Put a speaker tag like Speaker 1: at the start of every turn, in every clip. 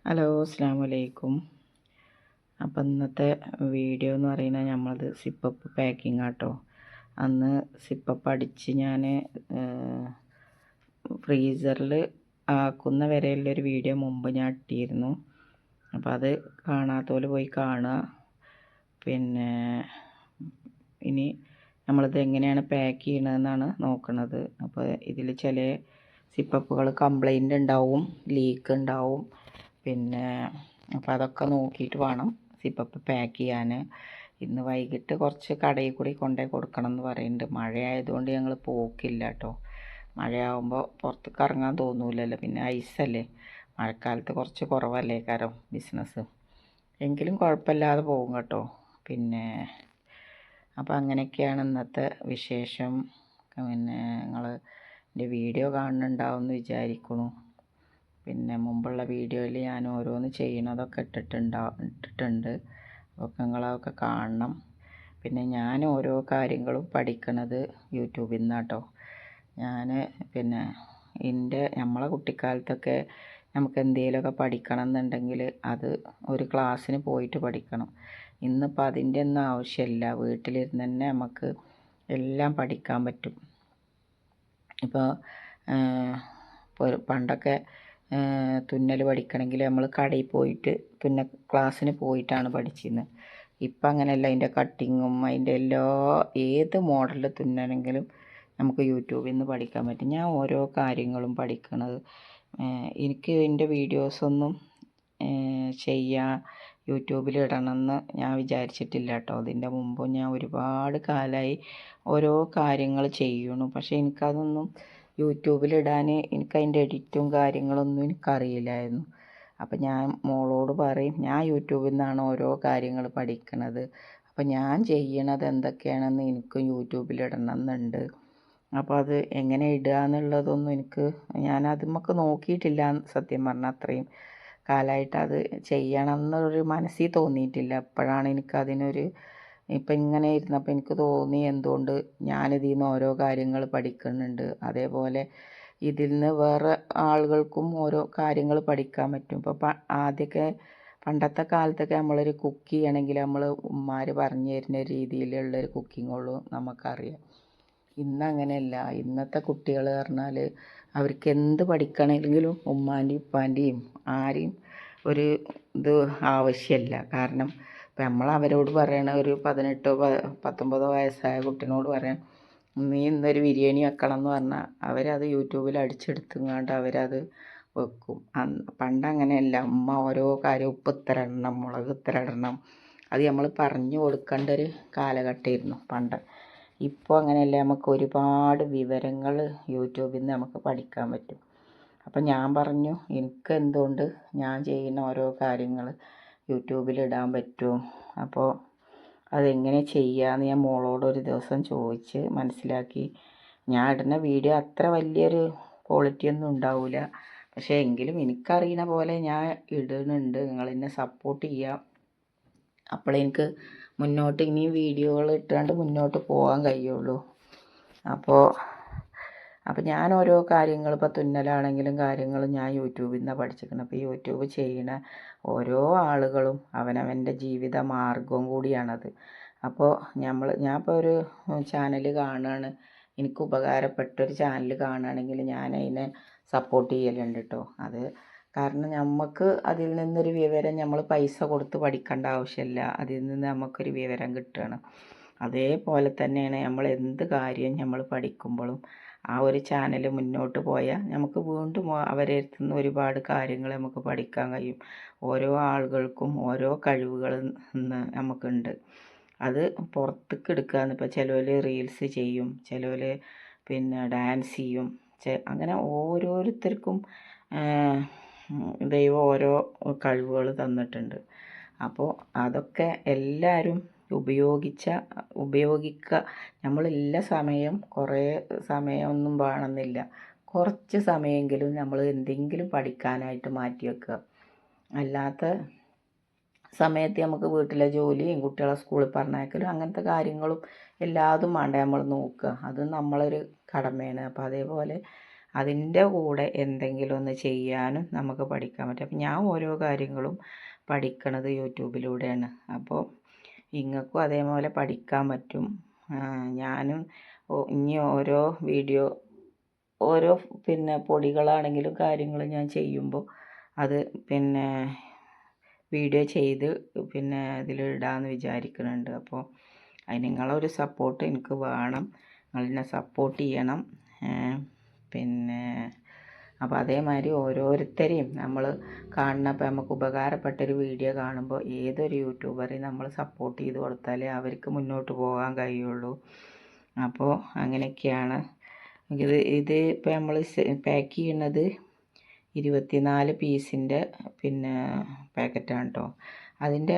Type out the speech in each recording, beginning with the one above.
Speaker 1: Hello, അസ്സലാമു അലൈക്കും. അപ്പം ഇന്നത്തെ വീഡിയോ എന്ന് പറയുന്നത് നമ്മളത് സിപ്പപ്പ് പാക്കിംഗ് ആട്ടോ. അന്ന് സിപ്പപ്പ് അടിച്ച് ഞാൻ ഫ്രീസറിൽ ആക്കുന്ന വരെയുള്ളൊരു വീഡിയോ മുമ്പ് ഞാൻ ഇട്ടിരുന്നു. അപ്പോൾ അത് കാണാത്തവർ പോയി കാണുക. പിന്നെ ഇനി നമ്മളിത് എങ്ങനെയാണ് പാക്ക് ചെയ്യണതെന്നാണ് നോക്കുന്നത്. അപ്പോൾ ഇതിൽ ചില സിപ്പപ്പുകൾ കംപ്ലൈൻ്റ് ഉണ്ടാവും, ലീക്ക് ഉണ്ടാവും. പിന്നെ അപ്പോൾ അതൊക്കെ നോക്കിയിട്ട് വേണം സിപ്പപ്പ് പാക്ക് ചെയ്യാൻ. ഇന്ന് വൈകിട്ട് കുറച്ച് കടയിൽ കൂടി കൊണ്ടുപോയി കൊടുക്കണം എന്ന് പറയുന്നുണ്ട്. മഴയായതുകൊണ്ട് ഞങ്ങൾ പോക്കില്ല കേട്ടോ. മഴയാകുമ്പോൾ പുറത്തേക്ക് ഇറങ്ങാൻ തോന്നൂലല്ലോ, പിന്നെ ഐസല്ലേ. മഴക്കാലത്ത് കുറച്ച് കുറവല്ലേ കാരം ബിസിനസ്. എങ്കിലും കുഴപ്പമില്ലാതെ പോകും കേട്ടോ. പിന്നെ അപ്പോൾ അങ്ങനെയൊക്കെയാണ് ഇന്നത്തെ വിശേഷം. പിന്നെ നിങ്ങൾ എൻ്റെ വീഡിയോ കാണുന്നുണ്ടാവുമെന്ന് വിചാരിക്കുന്നു. പിന്നെ മുമ്പുള്ള വീഡിയോയിൽ ഞാൻ ഓരോന്ന് ചെയ്യണതൊക്കെ ഇട്ടിട്ടുണ്ട്. അപ്പോൾ നിങ്ങളതൊക്കെ കാണണം. പിന്നെ ഞാൻ ഓരോ കാര്യങ്ങളും പഠിക്കണത് യൂട്യൂബിൽ നിന്നാണ് കേട്ടോ. ഞാൻ പിന്നെ നമ്മളെ കുട്ടിക്കാലത്തൊക്കെ നമുക്ക് എന്തെങ്കിലുമൊക്കെ പഠിക്കണം എന്നുണ്ടെങ്കിൽ അത് ഒരു ക്ലാസ്സിന് പോയിട്ട് പഠിക്കണം. ഇന്നിപ്പോൾ അതിൻ്റെ ഒന്നും ആവശ്യമില്ല. വീട്ടിലിരുന്ന് തന്നെ നമുക്ക് എല്ലാം പഠിക്കാൻ പറ്റും. ഇപ്പോൾ പണ്ടൊക്കെ തുന്നൽ പഠിക്കണമെങ്കിൽ നമ്മൾ കടയിൽ പോയിട്ട് ക്ലാസ്സിന് പോയിട്ടാണ് പഠിച്ചിരുന്നത്. ഇപ്പം അങ്ങനെയല്ല. അതിൻ്റെ കട്ടിങ്ങും അതിൻ്റെ ഏത് മോഡലിൽ തുന്നണമെങ്കിലും നമുക്ക് യൂട്യൂബിൽ നിന്ന് പഠിക്കാൻ പറ്റും. ഞാൻ ഓരോ കാര്യങ്ങളും പഠിക്കണത് എനിക്ക് എൻ്റെ വീഡിയോസൊന്നും യൂട്യൂബിൽ ഇടണമെന്ന് ഞാൻ വിചാരിച്ചിട്ടില്ല കേട്ടോ. അതിൻ്റെ മുമ്പ് ഞാൻ ഒരുപാട് കാലമായി ഓരോ കാര്യങ്ങൾ ചെയ്യണു. പക്ഷേ എനിക്കതൊന്നും യൂട്യൂബിലിടാൻ എനിക്കതിൻ്റെ എഡിറ്റും കാര്യങ്ങളൊന്നും എനിക്കറിയില്ലായിരുന്നു. അപ്പം ഞാൻ മോളോട് പറയും, ഞാൻ യൂട്യൂബിൽ നിന്നാണ് ഓരോ കാര്യങ്ങൾ പഠിക്കണത്. അപ്പം ഞാൻ ചെയ്യണത് എന്തൊക്കെയാണെന്ന് എനിക്കും യൂട്യൂബിലിടണം എന്നുണ്ട്. അപ്പോൾ അത് എങ്ങനെ ഇടുക എന്നുള്ളതൊന്നും ഞാൻ അതുമ്മക്ക് നോക്കിയിട്ടില്ല. സത്യം പറഞ്ഞാൽ അത്രയും കാലമായിട്ട് അത് ചെയ്യണം എന്നൊരു മനസ്സിൽ തോന്നിയിട്ടില്ല. അപ്പോഴാണ് എനിക്കതിനൊരു ഇപ്പം ഇങ്ങനെ ഇരുന്നപ്പോൾ എനിക്ക് തോന്നി എന്തുകൊണ്ട് ഞാനിതിൽ നിന്ന് ഓരോ കാര്യങ്ങൾ പഠിക്കുന്നുണ്ട്. അതേപോലെ ഇതിൽ നിന്ന് വേറെ ആളുകൾക്കും ഓരോ കാര്യങ്ങൾ പഠിക്കാൻ പറ്റും. ഇപ്പോൾ പണ്ടത്തെ കാലത്തൊക്കെ നമ്മളൊരു കുക്ക് ചെയ്യണമെങ്കിൽ നമ്മൾ ഉമ്മാർ പറഞ്ഞു തരുന്ന രീതിയിലുള്ളൊരു കുക്കിങ്ങുള്ളൂ നമുക്കറിയാം. ഇന്നങ്ങനെയല്ല. ഇന്നത്തെ കുട്ടികൾ പറഞ്ഞാൽ അവർക്ക് എന്ത് പഠിക്കണമെങ്കിലും ഉമ്മാൻ്റെയും ഉപ്പാൻ്റെയും ആരെയും ഒരു ഇത് ആവശ്യമില്ല. കാരണം ഇപ്പം നമ്മൾ അവരോട് പറയണ ഒരു 18 19 വയസ്സായ കുട്ടീനോട് പറയാൻ നീ ഇന്നൊരു ബിരിയാണി വെക്കണം എന്ന് പറഞ്ഞാൽ അവരത് യൂട്യൂബിൽ അടിച്ചെടുത്തുങ്ങാണ്ട് അവരത് വെക്കും. പണ്ടങ്ങനെയല്ല. ഉമ്മ ഓരോ കാര്യം ഉപ്പ് ഇത്ര ഇടണം, മുളക് ഇത്ര ഇടണം, അത് നമ്മൾ പറഞ്ഞു കൊടുക്കേണ്ട ഒരു കാലഘട്ടമായിരുന്നു പണ്ട്. ഇപ്പോൾ അങ്ങനെയല്ല. നമുക്ക് ഒരുപാട് വിവരങ്ങൾ യൂട്യൂബിൽ നിന്ന് നമുക്ക് പഠിക്കാൻ പറ്റും. അപ്പം ഞാൻ പറഞ്ഞു എനിക്ക് എന്തുകൊണ്ട് ഞാൻ ചെയ്യുന്ന ഓരോ കാര്യങ്ങൾ യൂട്യൂബിൽ ഇടാൻ പറ്റും. അപ്പോൾ അതെങ്ങനെ ചെയ്യാമെന്ന് ഞാൻ മോളോട് ഒരു ദിവസം ചോദിച്ച് മനസ്സിലാക്കി. ഞാൻ ഇടുന്ന വീഡിയോ അത്ര വലിയൊരു ക്വാളിറ്റി ഒന്നും ഉണ്ടാവില്ല. പക്ഷേ എങ്കിലും എനിക്കറിയുന്ന പോലെ ഞാൻ ഇടുന്നുണ്ട്. നിങ്ങളെന്നെ സപ്പോർട്ട് ചെയ്യുക. അപ്പോഴെനിക്ക് മുന്നോട്ട് ഇനിയും വീഡിയോകൾ ഇട്ടുകൊണ്ട് മുന്നോട്ട് പോകാൻ കഴിയുള്ളൂ. അപ്പോൾ ഞാൻ ഓരോ കാര്യങ്ങൾ ഇപ്പോൾ തുന്നലാണെങ്കിലും കാര്യങ്ങളും ഞാൻ യൂട്യൂബിൽ നിന്നാണ് പഠിച്ചിരിക്കുന്നത്. അപ്പോൾ യൂട്യൂബ് ചെയ്യണ ഓരോ ആളുകളും അവനവൻ്റെ ജീവിത മാർഗവും കൂടിയാണത്. അപ്പോൾ ഞാനിപ്പോൾ ഒരു ചാനൽ കാണുകയാണ്, എനിക്ക് ഉപകാരപ്പെട്ടൊരു ചാനൽ കാണുകയാണെങ്കിൽ ഞാൻ അതിനെ സപ്പോർട്ട് ചെയ്യലുണ്ട് കേട്ടോ. അത് കാരണം നമുക്ക് അതിൽ നിന്നൊരു വിവരം നമ്മൾ പൈസ കൊടുത്ത് പഠിക്കേണ്ട ആവശ്യമില്ല. അതിൽ നിന്ന് നമുക്കൊരു വിവരം കിട്ടുകയാണ്. അതേപോലെ തന്നെയാണ് നമ്മൾ എന്ത് കാര്യം നമ്മൾ പഠിക്കുമ്പോഴും ആ ഒരു ചാനൽ മുന്നോട്ട് പോയാൽ നമുക്ക് വീണ്ടും അവരെ അടുത്തുനിന്ന് ഒരുപാട് കാര്യങ്ങൾ നമുക്ക് പഠിക്കാൻ കഴിയും. ഓരോ ആളുകൾക്കും ഓരോ കഴിവുകൾ നമുക്കുണ്ട്. അത് പുറത്തേക്ക് എടുക്കുകയെന്ന്. ഇപ്പോൾ ചിലവർ റീൽസ് ചെയ്യും, ചിലവർ പിന്നെ ഡാൻസ് ചെയ്യും. അങ്ങനെ ഓരോരുത്തർക്കും ദൈവം ഓരോ കഴിവുകൾ തന്നിട്ടുണ്ട്. അപ്പോൾ അതൊക്കെ എല്ലാവരും ഉപയോഗിക്കുക. നമ്മളില്ല സമയം കുറേ സമയമൊന്നും വേണമെന്നില്ല. കുറച്ച് സമയമെങ്കിലും നമ്മൾ എന്തെങ്കിലും പഠിക്കാനായിട്ട് മാറ്റി വെക്കുക. അല്ലാത്ത സമയത്ത് നമുക്ക് വീട്ടിലെ ജോലിയും കുട്ടികളെ സ്കൂളിൽ പറഞ്ഞയക്കലും അങ്ങനത്തെ കാര്യങ്ങളും എല്ലാതും വേണ്ടേ നമ്മൾ നോക്കുക. അത് നമ്മളൊരു കടമയാണ്. അപ്പോൾ അതേപോലെ അതിൻ്റെ കൂടെ എന്തെങ്കിലും ഒന്ന് ചെയ്യാനും നമുക്ക് പഠിക്കാൻ പറ്റും. അപ്പം ഞാൻ ഓരോ കാര്യങ്ങളും പഠിക്കണത് യൂട്യൂബിലൂടെയാണ്. അപ്പോൾ നിങ്ങൾക്കും അതേപോലെ പഠിക്കാൻ പറ്റും. ഞാനും ഇനി ഓരോ വീഡിയോ ഓരോ പൊടികളാണെങ്കിലും കാര്യങ്ങളും ഞാൻ ചെയ്യുമ്പോൾ അത് വീഡിയോ ചെയ്ത് ഇതിലിടാമെന്ന് വിചാരിക്കുന്നുണ്ട്. അപ്പോൾ അതിന് നിങ്ങളൊരു സപ്പോർട്ട് എനിക്ക് വേണം. നിങ്ങളെന്നെ സപ്പോർട്ട് ചെയ്യണം. അപ്പോൾ അതേമാതിരി ഓരോരുത്തരെയും നമ്മൾ കാണുന്നപ്പോൾ നമുക്ക് ഉപകാരപ്പെട്ടൊരു വീഡിയോ കാണുമ്പോൾ ഏതൊരു യൂട്യൂബറെയും നമ്മൾ സപ്പോർട്ട് ചെയ്ത് കൊടുത്താലേ അവർക്ക് മുന്നോട്ട് പോകാൻ കഴിയുള്ളൂ. അപ്പോൾ അങ്ങനെയൊക്കെയാണ്. ഇത് ഇപ്പോൾ നമ്മൾ പാക്ക് ചെയ്യുന്നത് 24 പീസിൻ്റെ പാക്കറ്റാണ് കേട്ടോ. അതിൻ്റെ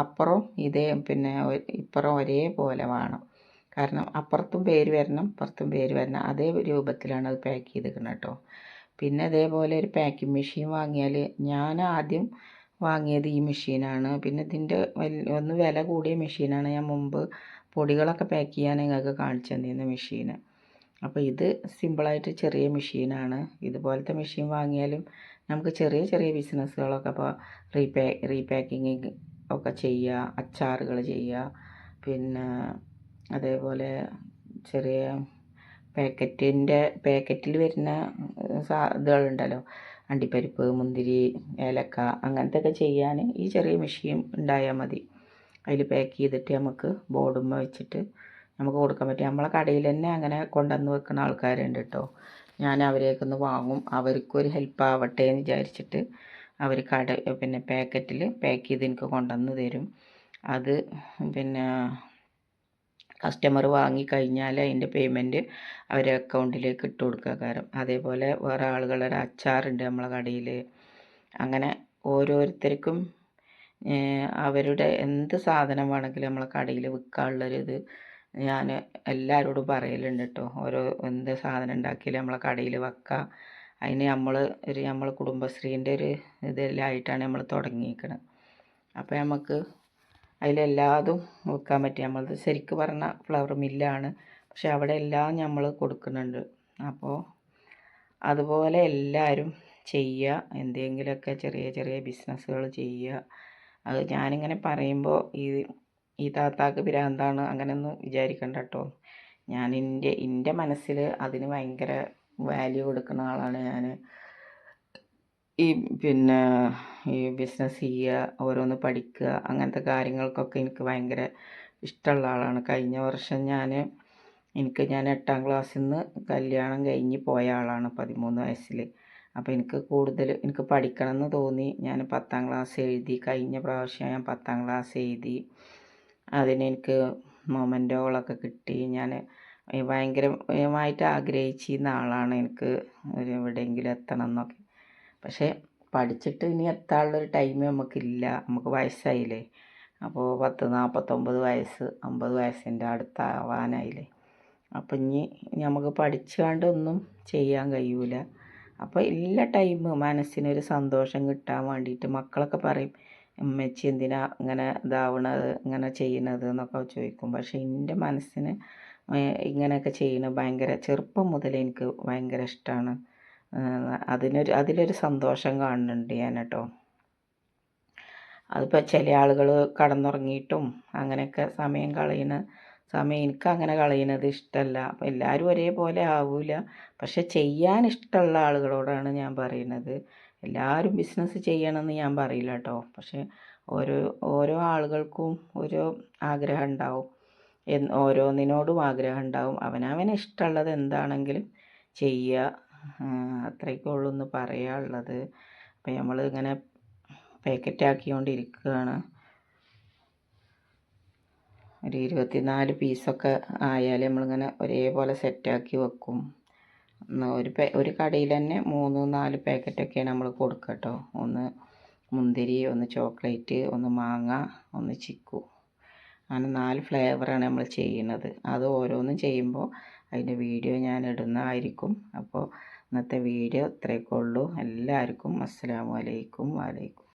Speaker 1: അപ്പുറം ഇപ്പുറം ഒരേപോലെ വേണം. കാരണം അപ്പുറത്തും പേര് വരണം ഇപ്പുറത്തും പേര് വരണം. അതേ രൂപത്തിലാണ് അത് പാക്ക് ചെയ്തിരിക്കുന്നത് കേട്ടോ. പിന്നെ അതേപോലെ ഒരു പാക്കിംഗ് മെഷീൻ വാങ്ങിയാൽ ഞാൻ ആദ്യം വാങ്ങിയത് ഈ മെഷീനാണ്. പിന്നെ ഇതിൻ്റെ ഒന്ന് വില കൂടിയ മെഷീനാണ് ഞാൻ മുമ്പ് പൊടികളൊക്കെ പാക്ക് ചെയ്യാൻ നിങ്ങൾക്ക് കാണിച്ചു തന്നിരുന്ന മെഷീന്. അപ്പോൾ ഇത് സിമ്പിളായിട്ട് ചെറിയ മെഷീനാണ്. ഇതുപോലത്തെ മെഷീൻ വാങ്ങിയാലും നമുക്ക് ചെറിയ ചെറിയ ബിസിനസ്സുകളൊക്കെ ഇപ്പോൾ റീപാക്കിങ് ഒക്കെ ചെയ്യുക, അച്ചാറുകൾ ചെയ്യുക, അതേപോലെ ചെറിയ പാക്കറ്റിൽ വരുന്ന ഇതുകളുണ്ടല്ലോ, അണ്ടിപ്പരിപ്പ്, മുന്തിരി, ഏലക്ക അങ്ങനത്തെയൊക്കെ ചെയ്യാൻ ഈ ചെറിയ മെഷീൻ ഉണ്ടായാൽ മതി. അതിൽ പാക്ക് ചെയ്തിട്ട് നമുക്ക് ബോർഡുമ്മ വെച്ചിട്ട് നമുക്ക് കൊടുക്കാൻ പറ്റും. നമ്മളെ കടയിൽ തന്നെ അങ്ങനെ കൊണ്ടുവന്ന് വെക്കുന്ന ആൾക്കാരുണ്ട് കേട്ടോ. ഞാൻ അവരെയൊക്കെ വാങ്ങും. അവർക്കൊരു ഹെൽപ്പ് ആവട്ടെ എന്ന് വിചാരിച്ചിട്ട് അവർ പാക്കറ്റിൽ പാക്ക് ചെയ്ത് എനിക്ക് കൊണ്ടുവന്ന് തരും. അത് കസ്റ്റമർ വാങ്ങിക്കഴിഞ്ഞാൽ അതിൻ്റെ പേയ്മെൻറ്റ് അവരെ അക്കൗണ്ടിലേക്ക് ഇട്ട് കൊടുക്കുക കാരം. അതേപോലെ വേറെ ആളുകളുടെ അച്ചാറുണ്ട് നമ്മളെ കടയിൽ. അങ്ങനെ ഓരോരുത്തർക്കും അവരുടെ എന്ത് സാധനം വേണമെങ്കിലും നമ്മളെ കടയിൽ വിൽക്കാനുള്ളൊരിത് ഞാൻ എല്ലാവരോടും പറയലുണ്ട് കേട്ടോ. എന്ത് സാധനം ഉണ്ടാക്കിയാലും നമ്മളെ കടയിൽ വെക്കുക. അതിന് നമ്മൾ കുടുംബശ്രീൻ്റെ ഒരു ഇതിലായിട്ടാണ് നമ്മൾ തുടങ്ങിയിരിക്കുന്നത്. അപ്പോൾ നമുക്ക് അതിലെല്ലാതും വിൽക്കാൻ പറ്റും. നമ്മളത് ശരിക്ക് പറഞ്ഞാൽ ഫ്ലവർ മില്ലാണ്. പക്ഷെ അവിടെ എല്ലാം നമ്മൾ കൊടുക്കുന്നുണ്ട്. അപ്പോൾ അതുപോലെ എല്ലാവരും ചെയ്യുക. എന്തെങ്കിലുമൊക്കെ ചെറിയ ചെറിയ ബിസിനസ്സുകൾ ചെയ്യുക. അത് ഞാനിങ്ങനെ പറയുമ്പോൾ ഈ താത്താക്ക് ഭ്രാന്താണ് അങ്ങനെയൊന്നും വിചാരിക്കണ്ട കേട്ടോ. ഞാൻ എൻ്റെ മനസ്സിൽ അതിന് ഭയങ്കര വാല്യൂ കൊടുക്കുന്ന ആളാണ് ഞാൻ. ഈ ബിസിനസ് ചെയ്യുക, ഓരോന്ന് പഠിക്കുക, അങ്ങനത്തെ കാര്യങ്ങൾക്കൊക്കെ എനിക്ക് ഭയങ്കര ഇഷ്ടമുള്ള ആളാണ്. കഴിഞ്ഞ വർഷം ഞാൻ 8ാം ക്ലാസ്സിൽ നിന്ന് കല്യാണം കഴിഞ്ഞ് പോയ ആളാണ് 13 വയസ്സിൽ. അപ്പോൾ എനിക്ക് പഠിക്കണം എന്ന് തോന്നി. ഞാൻ 10ാം ക്ലാസ് എഴുതി. കഴിഞ്ഞ പ്രാവശ്യം ഞാൻ 10ാം ക്ലാസ് എഴുതി. അതിനെനിക്ക് മൊമെൻറ്റോകളൊക്കെ കിട്ടി. ഞാൻ ഭയങ്കരമായിട്ട് ആഗ്രഹിച്ചിരുന്ന ആളാണ് എനിക്ക് എവിടെയെങ്കിലും എത്തണം എന്നൊക്കെ. പക്ഷേ പഠിച്ചിട്ട് ഇനി എത്താനുള്ളൊരു ടൈം നമുക്കില്ല. നമുക്ക് വയസ്സായില്ലേ. അപ്പോൾ 49 വയസ്സ് 50 വയസ്സിൻ്റെ അടുത്താവാനായില്ലേ. അപ്പം ഇനി നമുക്ക് പഠിച്ചുകൊണ്ടൊന്നും ചെയ്യാൻ കഴിയൂല. അപ്പോൾ എല്ലാ ടൈമും മനസ്സിനൊരു സന്തോഷം കിട്ടാൻ വേണ്ടിയിട്ട് മക്കളൊക്കെ പറയും, ഉമ്മച്ചി എന്തിനാ ഇങ്ങനെ ഇതാവണത്, ഇങ്ങനെ ചെയ്യണത് എന്നൊക്കെ ചോദിക്കും. പക്ഷേ എൻ്റെ മനസ്സിന് ഇങ്ങനെയൊക്കെ ചെയ്യണത് ചെറുപ്പം മുതൽ എനിക്ക് ഭയങ്കര ഇഷ്ടമാണ്. അതിലൊരു സന്തോഷം കാണുന്നുണ്ട് ഞാൻ കേട്ടോ. അതിപ്പോൾ ചില ആളുകൾ കടന്നുറങ്ങിയിട്ടും അങ്ങനെയൊക്കെ സമയം എനിക്കങ്ങനെ കളയുന്നത് ഇഷ്ടമല്ല. അപ്പോൾ എല്ലാവരും ഒരേപോലെ ആവില്ല. പക്ഷെ ചെയ്യാൻ ഇഷ്ടമുള്ള ആളുകളോടാണ് ഞാൻ പറയുന്നത്. എല്ലാവരും ബിസിനസ് ചെയ്യണമെന്ന് ഞാൻ പറയില്ല കേട്ടോ. പക്ഷെ ഓരോ ആളുകൾക്കും ഓരോ ആഗ്രഹം ഉണ്ടാവും. ഓരോന്നിനോടും ആഗ്രഹം ഉണ്ടാവും. അവനവന് ഇഷ്ടമുള്ളത് എന്താണെങ്കിലും ചെയ്യുക. അത്രയൊക്കെ ഉള്ളൂ എന്ന് പറയാനുള്ളത്. അപ്പോൾ നമ്മൾ ഇങ്ങനെ പാക്കറ്റാക്കിക്കൊണ്ടിരിക്കുകയാണ്. ഒരു 24 പീസൊക്കെ ആയാൽ നമ്മളിങ്ങനെ ഒരേപോലെ സെറ്റാക്കി വെക്കും. ഒരു കടയിൽ തന്നെ 3-4 പാക്കറ്റൊക്കെയാണ് നമ്മൾ കൊടുക്കുക കേട്ടോ. ഒന്ന് മുന്തിരി, ഒന്ന് ചോക്ലേറ്റ്, ഒന്ന് മാങ്ങ, ഒന്ന് ചിക്കു. അങ്ങനെ 4 ഫ്ലേവറാണ് നമ്മൾ ചെയ്യുന്നത്. അത് ഓരോന്നും ചെയ്യുമ്പോൾ അതിൻ്റെ വീഡിയോ ഞാൻ ഇടുന്നതായിരിക്കും. അപ്പോൾ ഇന്നത്തെ വീഡിയോ ഇത്രയൊക്കെ ഉള്ളൂ. എല്ലാവർക്കും അസ്സലാമു അലൈക്കും.